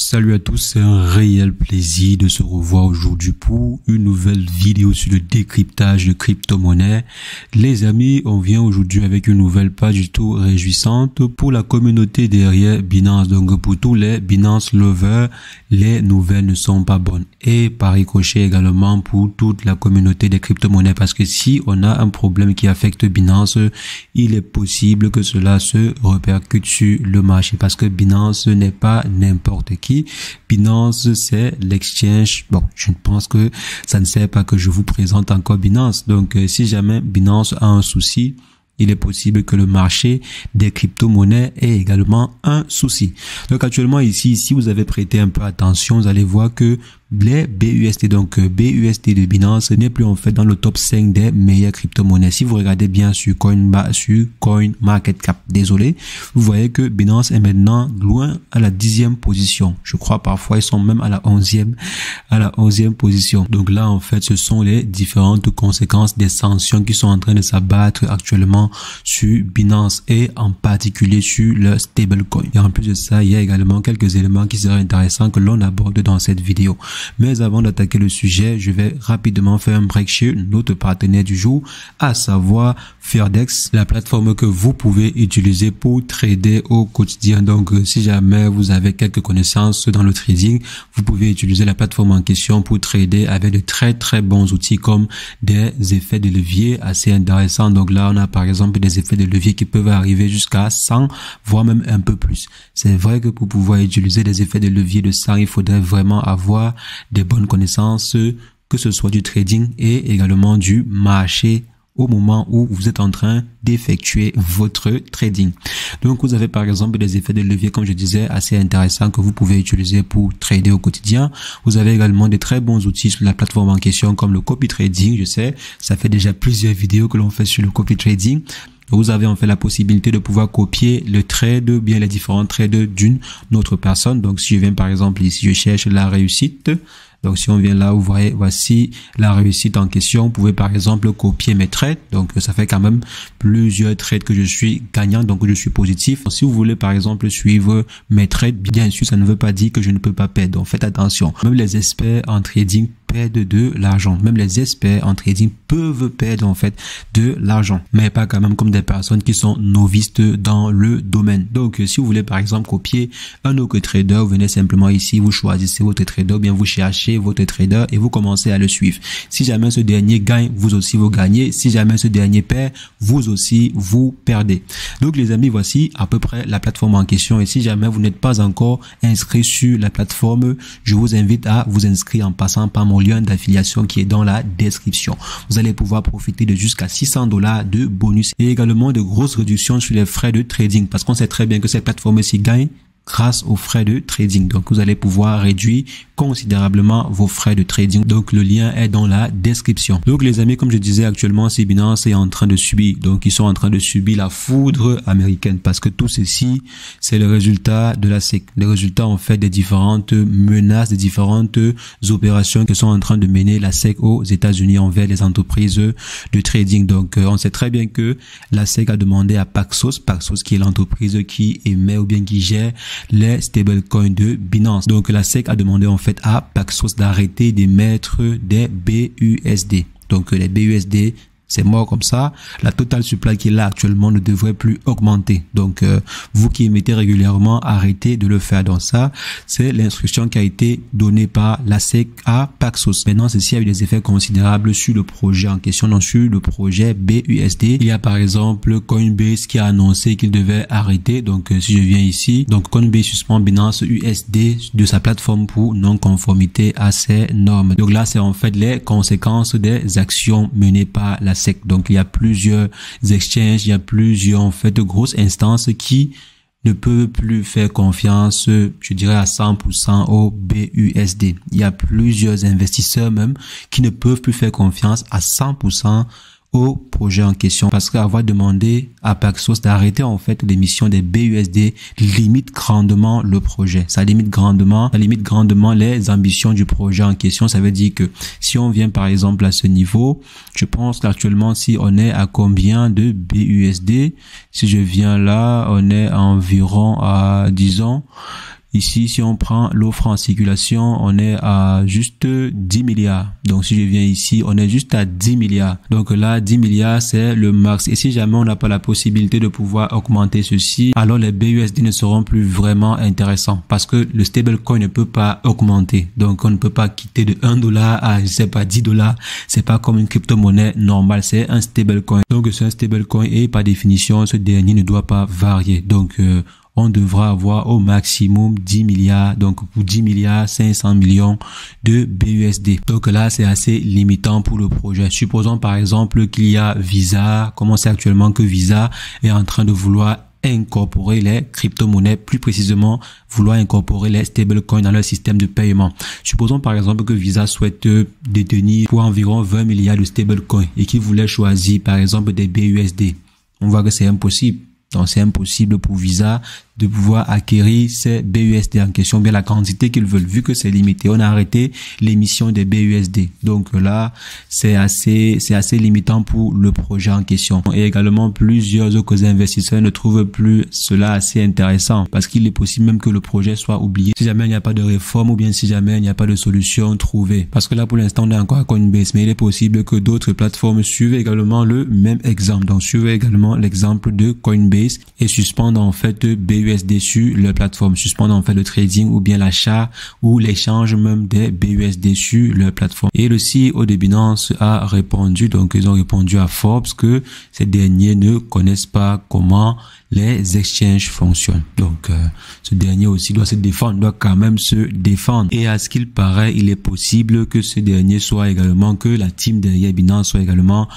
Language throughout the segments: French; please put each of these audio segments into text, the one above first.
Salut à tous, c'est un réel plaisir de se revoir aujourd'hui pour une nouvelle vidéo sur le décryptage de crypto-monnaies. Les amis, on vient aujourd'hui avec une nouvelle pas du tout réjouissante pour la communauté derrière Binance. Donc pour tous les Binance lovers, les nouvelles ne sont pas bonnes. Et par ricochet également pour toute la communauté des crypto-monnaies, parce que si on a un problème qui affecte Binance, il est possible que cela se répercute sur le marché, parce que Binance n'est pas n'importe qui. Binance, c'est l'exchange. Bon, je pense que ça ne sert pas que je vous présente encore Binance. Donc, si jamais Binance a un souci, il est possible que le marché des crypto-monnaies ait également un souci. Donc, actuellement ici, si vous avez prêté un peu attention, vous allez voir que les BUSD, donc BUSD de Binance, n'est plus en fait dans le top 5 des meilleures crypto-monnaies. Si vous regardez bien sur CoinMarketCap, désolé, vous voyez que Binance est maintenant loin à la 10e position. Je crois parfois ils sont même à la 11e position. Donc là, en fait, ce sont les différentes conséquences des sanctions qui sont en train de s'abattre actuellement sur Binance et en particulier sur le stablecoin. Et en plus de ça, il y a également quelques éléments qui seraient intéressants que l'on aborde dans cette vidéo. Mais avant d'attaquer le sujet, je vais rapidement faire un break chez notre partenaire du jour, à savoir Fairdex, la plateforme que vous pouvez utiliser pour trader au quotidien. Donc, si jamais vous avez quelques connaissances dans le trading, vous pouvez utiliser la plateforme en question pour trader avec de très bons outils comme des effets de levier assez intéressants. Donc là, on a par exemple des effets de levier qui peuvent arriver jusqu'à 100, voire même un peu plus. C'est vrai que pour pouvoir utiliser des effets de levier de 100, il faudrait vraiment avoir des bonnes connaissances, que ce soit du trading et également du marché au moment où vous êtes en train d'effectuer votre trading. Donc, vous avez par exemple des effets de levier, comme je disais, assez intéressants que vous pouvez utiliser pour trader au quotidien. Vous avez également des très bons outils sur la plateforme en question, comme le copy trading. Je sais, ça fait déjà plusieurs vidéos que l'on fait sur le copy trading. Vous avez en fait la possibilité de pouvoir copier le trade, bien les différents trades d'une autre personne. Donc, si je viens par exemple ici, je cherche la réussite. Donc, si on vient là, vous voyez, voici la réussite en question. Vous pouvez par exemple copier mes trades. Donc, ça fait quand même plusieurs trades que je suis gagnant, donc je suis positif. Si vous voulez par exemple suivre mes trades, bien sûr, ça ne veut pas dire que je ne peux pas perdre. Donc, faites attention. Même les experts en trading perdent de l'argent. Même les experts en trading peuvent perdre en fait de l'argent, mais pas quand même comme des personnes qui sont novices dans le domaine. Donc, si vous voulez par exemple copier un autre trader, vous venez simplement ici, vous choisissez votre trader, ou bien vous cherchez votre trader et vous commencez à le suivre. Si jamais ce dernier gagne, vous aussi vous gagnez. Si jamais ce dernier perd, vous aussi vous perdez. Donc les amis, voici à peu près la plateforme en question. Et si jamais vous n'êtes pas encore inscrit sur la plateforme, je vous invite à vous inscrire en passant par mon lien d'affiliation qui est dans la description. Vous allez pouvoir profiter de jusqu'à $600 de bonus et également de grosses réductions sur les frais de trading, parce qu'on sait très bien que cette plateforme-ci gagne grâce aux frais de trading. Donc, vous allez pouvoir réduire considérablement vos frais de trading. Donc, le lien est dans la description. Donc, les amis, comme je disais, actuellement, c'est Binance est en train de subir. Donc, ils sont en train de subir la foudre américaine, parce que tout ceci, c'est le résultat de la SEC. Le résultat, en fait, des différentes menaces, des différentes opérations que sont en train de mener la SEC aux États-Unis envers les entreprises de trading. Donc, on sait très bien que la SEC a demandé à Paxos qui est l'entreprise qui émet ou bien qui gère les stablecoins de Binance. Donc, la SEC a demandé en fait à Paxos d'arrêter d'émettre des BUSD. Donc, les BUSD, c'est mort comme ça. La total supply qui est là actuellement ne devrait plus augmenter. Donc, vous qui émettez régulièrement, arrêtez de le faire. Donc ça, c'est l'instruction qui a été donnée par la SEC à Paxos. Maintenant, ceci a eu des effets considérables sur le projet en question, donc sur le projet BUSD. Il y a par exemple Coinbase qui a annoncé qu'il devait arrêter. Donc, si je viens ici, donc Coinbase suspend Binance USD de sa plateforme pour non-conformité à ces normes. Donc là, c'est en fait les conséquences des actions menées par la SEC. Donc, il y a plusieurs exchanges, il y a plusieurs, en fait, de grosses instances qui ne peuvent plus faire confiance, je dirais, à 100% au BUSD. Il y a plusieurs investisseurs même qui ne peuvent plus faire confiance à 100% au projet en question, parce qu'avoir demandé à Paxos d'arrêter en fait l'émission des BUSD limite grandement le projet. Ça limite grandement les ambitions du projet en question. Ça veut dire que si on vient par exemple à ce niveau, je pense qu'actuellement si on est à combien de BUSD, si je viens là, on est environ à, disons, Ici, si on prend l'offre en circulation, on est à juste 10 milliards. Donc, si je viens ici, on est juste à 10 milliards. Donc là, 10 milliards, c'est le max. Et si jamais on n'a pas la possibilité de pouvoir augmenter ceci, alors les BUSD ne seront plus vraiment intéressants parce que le stablecoin ne peut pas augmenter. Donc, on ne peut pas quitter de 1 dollar à, je sais pas, 10 dollars. C'est pas comme une crypto-monnaie normale. C'est un stablecoin. Donc, c'est un stablecoin et par définition, ce dernier ne doit pas varier. Donc, on devra avoir au maximum 10 milliards, donc pour 10 milliards 500 millions de BUSD. Donc là, c'est assez limitant pour le projet. Supposons par exemple qu'il y a Visa, comme on sait actuellement que Visa est en train de vouloir incorporer les crypto-monnaies, plus précisément vouloir incorporer les stablecoins dans leur système de paiement. Supposons par exemple que Visa souhaite détenir pour environ 20 milliards de stablecoins et qu'il voulait choisir par exemple des BUSD. On voit que c'est impossible. Donc, c'est impossible pour Visa de pouvoir acquérir ces BUSD en question, bien la quantité qu'ils veulent, vu que c'est limité. On a arrêté l'émission des BUSD. Donc là, c'est assez limitant pour le projet en question. Et également, plusieurs autres investisseurs ne trouvent plus cela assez intéressant parce qu'il est possible même que le projet soit oublié si jamais il n'y a pas de réforme ou bien si jamais il n'y a pas de solution trouvée. Parce que là, pour l'instant, on est encore à Coinbase, mais il est possible que d'autres plateformes suivent également le même exemple. Donc, suivent également l'exemple de Coinbase et suspendent en fait BUSD sur leur plateforme, suspendent en fait le trading ou bien l'achat ou l'échange même des BUSD sur leur plateforme. Et le CEO de Binance a répondu, donc ils ont répondu à Forbes que ces derniers ne connaissent pas comment les exchanges fonctionnent. Donc ce dernier aussi doit se défendre, doit quand même se défendre. Et à ce qu'il paraît, il est possible que ce dernier soit également, que la team derrière Binance soit également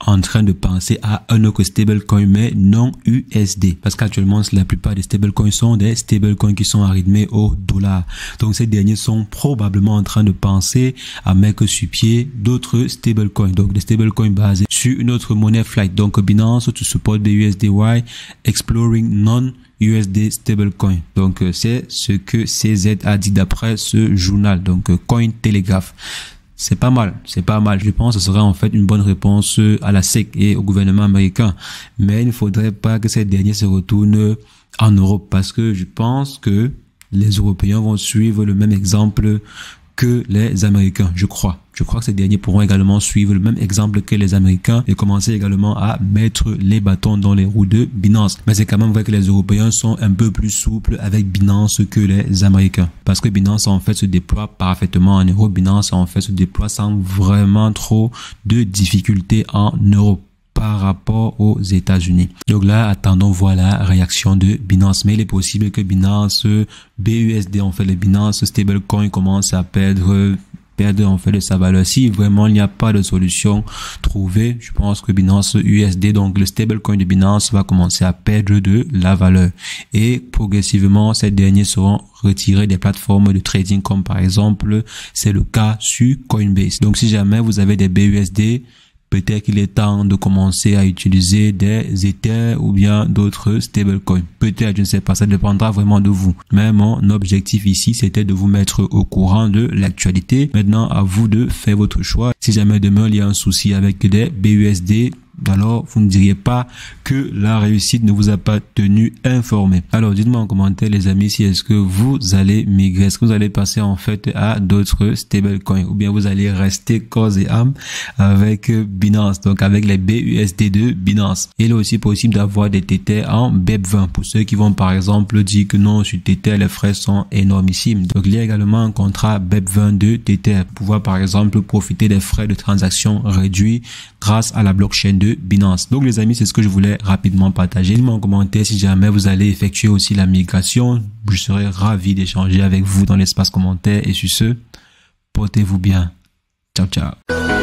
en train de penser à un autre stablecoin mais non USD. Parce qu'actuellement, la plupart des stablecoins sont des stablecoins qui sont rythmés au dollar. Donc ces derniers sont probablement en train de penser à mettre sur pied d'autres stablecoins. Donc des stablecoins basés sur une autre monnaie flight. Donc Binance to support BUSDY exploring non-USD stablecoin. Donc c'est ce que CZ a dit d'après ce journal. Donc Cointelegraph. C'est pas mal, c'est pas mal. Je pense que ce serait en fait une bonne réponse à la SEC et au gouvernement américain. Mais il ne faudrait pas que ces derniers se retournent en Europe parce que je pense que les Européens vont suivre le même exemple que les Américains, je crois. Je crois que ces derniers pourront également suivre le même exemple que les Américains et commencer également à mettre les bâtons dans les roues de Binance. Mais c'est quand même vrai que les Européens sont un peu plus souples avec Binance que les Américains. Parce que Binance en fait se déploie parfaitement en Europe. Binance en fait se déploie sans vraiment trop de difficultés en Europe par rapport aux États-Unis. Donc là, attendons voir la réaction de Binance. Mais il est possible que Binance BUSD, en fait, le Binance stablecoin commence à perdre en fait de sa valeur. Si vraiment il n'y a pas de solution trouvée, je pense que Binance USD, donc le stablecoin de Binance, va commencer à perdre de la valeur. Et progressivement, ces derniers seront retirés des plateformes de trading comme par exemple, c'est le cas sur Coinbase. Donc si jamais vous avez des BUSD, peut-être qu'il est temps de commencer à utiliser des Ethers ou bien d'autres stablecoins. Peut-être, je ne sais pas, ça dépendra vraiment de vous. Mais mon objectif ici, c'était de vous mettre au courant de l'actualité. Maintenant, à vous de faire votre choix. Si jamais demain, il y a un souci avec des BUSD, alors vous ne diriez pas que la réussite ne vous a pas tenu informé. Alors dites-moi en commentaire les amis, si est-ce que vous allez migrer, est-ce que vous allez passer en fait à d'autres stablecoins ou bien vous allez rester corps et âme avec Binance, donc avec les BUSD de Binance. Il est aussi possible d'avoir des Tether en BEP20 pour ceux qui vont par exemple dire que non, sur Tether les frais sont énormissimes. Donc il y a également un contrat BEP20 de Tether pour pouvoir par exemple profiter des frais de transaction réduits grâce à la blockchain de Binance. Donc les amis, c'est ce que je voulais rapidement partager. Dites-moi en commentaire si jamais vous allez effectuer aussi la migration. Je serai ravi d'échanger avec vous dans l'espace commentaire. Et sur ce, portez-vous bien. Ciao, ciao.